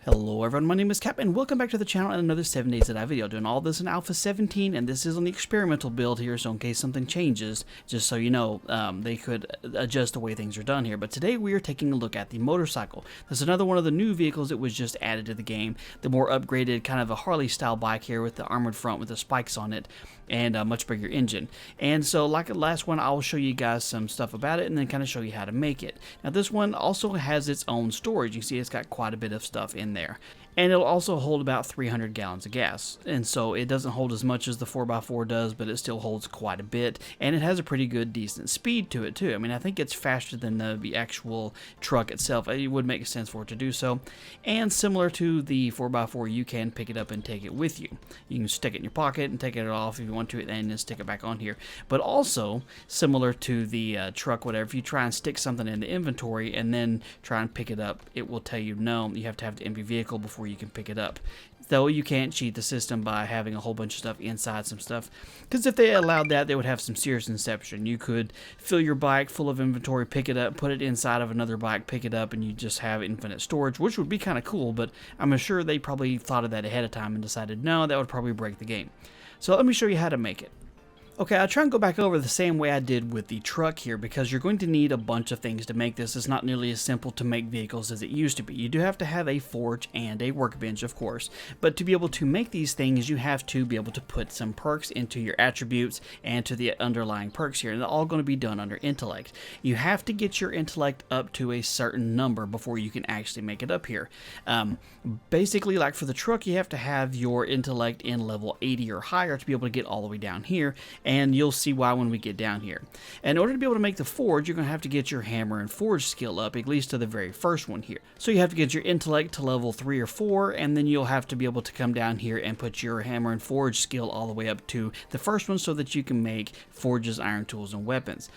Hello everyone, my name is Cap and welcome back to the channel and another 7 Days to Die video. Doing all this in Alpha 17 and this is on the experimental build here, so in case something changes, just so you know, they could adjust the way things are done here. But today we are taking a look at the motorcycle. This is another one of the new vehicles that was just added to the game. The more upgraded, kind of a Harley style bike here with the armored front with the spikes on it and a much bigger engine. And so like the last one, I will show you guys some stuff about it and then kind of show you how to make it. Now this one also has its own storage. You see it's got quite a bit of stuff in there. And it'll also hold about 300 gallons of gas. And so it doesn't hold as much as the 4x4 does, but it still holds quite a bit. And it has a pretty good, decent speed to it too. I mean, I think it's faster than the actual truck itself. It would make sense for it to do so. And similar to the 4x4, you can pick it up and take it with you. You can stick it in your pocket and take it off if you want to, and then stick it back on here. But also, similar to the truck, whatever, if you try and stick something in the inventory and then try and pick it up, it will tell you no, you have to have the empty vehicle before you can pick it up. Though you can't cheat the system by having a whole bunch of stuff inside some stuff, because if they allowed that, they would have some serious inception. You could fill your bike full of inventory, pick it up, put it inside of another bike, pick it up, and you just have infinite storage, which would be kind of cool, but I'm sure they probably thought of that ahead of time and decided no, that would probably break the game. So let me show you how to make it. Okay, I'll try and go back over the same way I did with the truck here, because you're going to need a bunch of things to make this. It's not nearly as simple to make vehicles as it used to be. You do have to have a forge and a workbench, of course, but to be able to make these things, you have to be able to put some perks into your attributes and to the underlying perks here, and they're all going to be done under intellect. You have to get your intellect up to a certain number before you can actually make it up here. Basically, like for the truck, you have to have your intellect in level 80 or higher to be able to get all the way down here. And you'll see why when we get down here. In order to be able to make the forge, you're going to have to get your hammer and forge skill up, at least to the very first one here. So you have to get your intellect to level 3 or 4, and then you'll have to be able to come down here and put your hammer and forge skill all the way up to the first one so that you can make forges, iron tools, and weapons.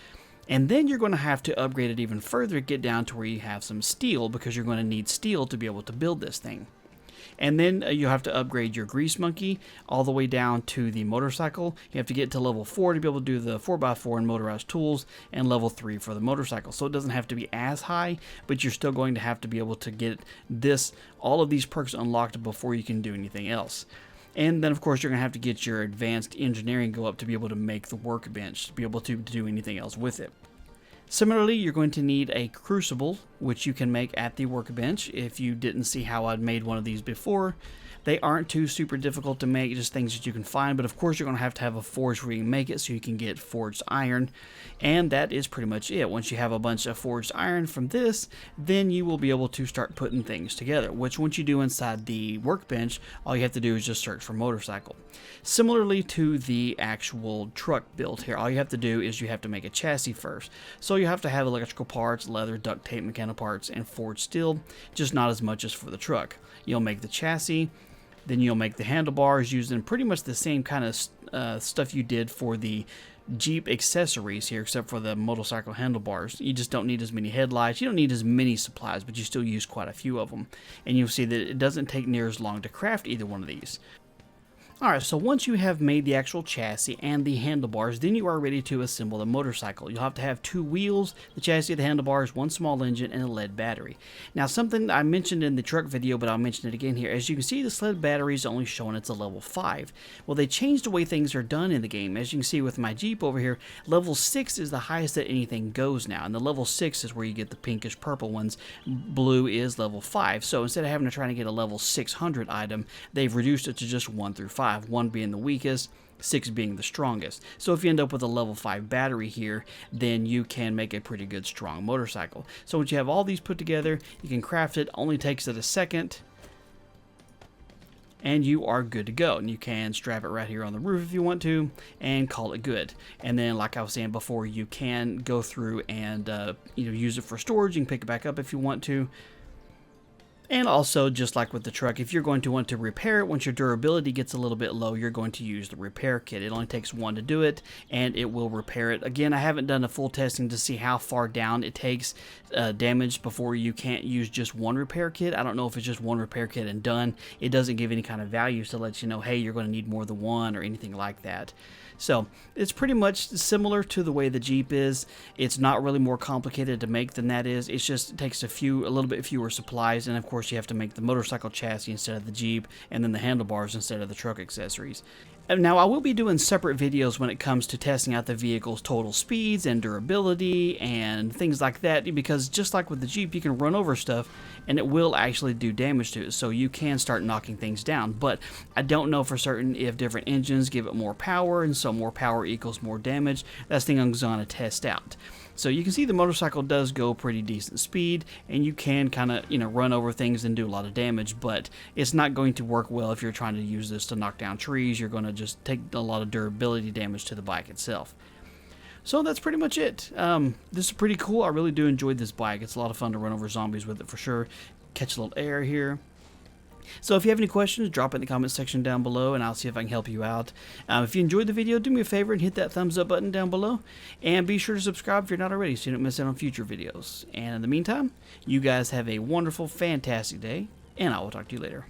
And then you're going to have to upgrade it even further, get down to where you have some steel, because you're going to need steel to be able to build this thing. And then you have to upgrade your grease monkey all the way down to the motorcycle. You have to get to level 4 to be able to do the 4x4 and motorized tools, and level 3 for the motorcycle. So it doesn't have to be as high, but you're still going to have to be able to get all of these perks unlocked before you can do anything else. And then, of course, you're going to have to get your advanced engineering go up to be able to make the workbench, to be able to do anything else with it. Similarly, you're going to need a crucible, which you can make at the workbench. If you didn't see how I'd made one of these before, they aren't too super difficult to make, just things that you can find. But of course, you're going to have a forge where you can make it so you can get forged iron. And that is pretty much it. Once you have a bunch of forged iron from this, then you will be able to start putting things together, which once you do inside the workbench, all you have to do is just search for motorcycle. Similarly to the actual truck build here, all you have to do is you have to make a chassis first. So you have to have electrical parts, leather, duct tape, mechanical parts, and forged steel, just not as much as for the truck. You'll make the chassis, then you'll make the handlebars using pretty much the same kind of stuff you did for the Jeep accessories here, except for the motorcycle handlebars. You just don't need as many headlights. You don't need as many supplies, but you still use quite a few of them. And you'll see that it doesn't take near as long to craft either one of these. Alright, so once you have made the actual chassis and the handlebars, then you are ready to assemble the motorcycle. You'll have to have 2 wheels, the chassis, the handlebars, 1 small engine, and a lead battery. Now, something I mentioned in the truck video, but I'll mention it again here. As you can see, this lead battery is only showing it's a level 5. Well, they changed the way things are done in the game. As you can see with my Jeep over here, level 6 is the highest that anything goes now, and the level 6 is where you get the pinkish purple ones. Blue is level 5, so instead of having to try to get a level 600 item, they've reduced it to just 1 through 5. 1 being the weakest, 6 being the strongest. So if you end up with a level 5 battery here, then you can make a pretty good strong motorcycle. So once you have all these put together, you can craft it. Only takes it a second, and you are good to go. And you can strap it right here on the roof if you want to, and call it good. And then, like I was saying before, you can go through and use it for storage. You can pick it back up if you want to. And also, just like with the truck, if you're going to want to repair it, once your durability gets a little bit low, you're going to use the repair kit. It only takes 1 to do it, and it will repair it. Again, I haven't done a full testing to see how far down it takes damage before you can't use just 1 repair kit. I don't know if it's just 1 repair kit and done. It doesn't give any kind of values to let you know, hey, you're going to need more than 1 or anything like that. So it's pretty much similar to the way the Jeep is. It's not really more complicated to make than that is. It just takes a little bit fewer supplies, and of course course, you have to make the motorcycle chassis instead of the Jeep, and then the handlebars instead of the truck accessories. Now, I will be doing separate videos when it comes to testing out the vehicle's total speeds and durability and things like that, because just like with the Jeep, you can run over stuff and it will actually do damage to it, so you can start knocking things down. But I don't know for certain if different engines give it more power, and so more power equals more damage. That's the thing I'm going to test out. So you can see the motorcycle does go pretty decent speed, and you can kind of, run over things and do a lot of damage, but it's not going to work well if you're trying to use this to knock down trees. You're going to just take a lot of durability damage to the bike itself. So that's pretty much it. This is pretty cool. I really do enjoy this bike. It's a lot of fun to run over zombies with it for sure. Catch a little air here. So if you have any questions, drop it in the comment section down below, and I'll see if I can help you out. If you enjoyed the video, do me a favor and hit that thumbs up button down below. And be sure to subscribe if you're not already so you don't miss out on future videos. And in the meantime, you guys have a wonderful, fantastic day, and I will talk to you later.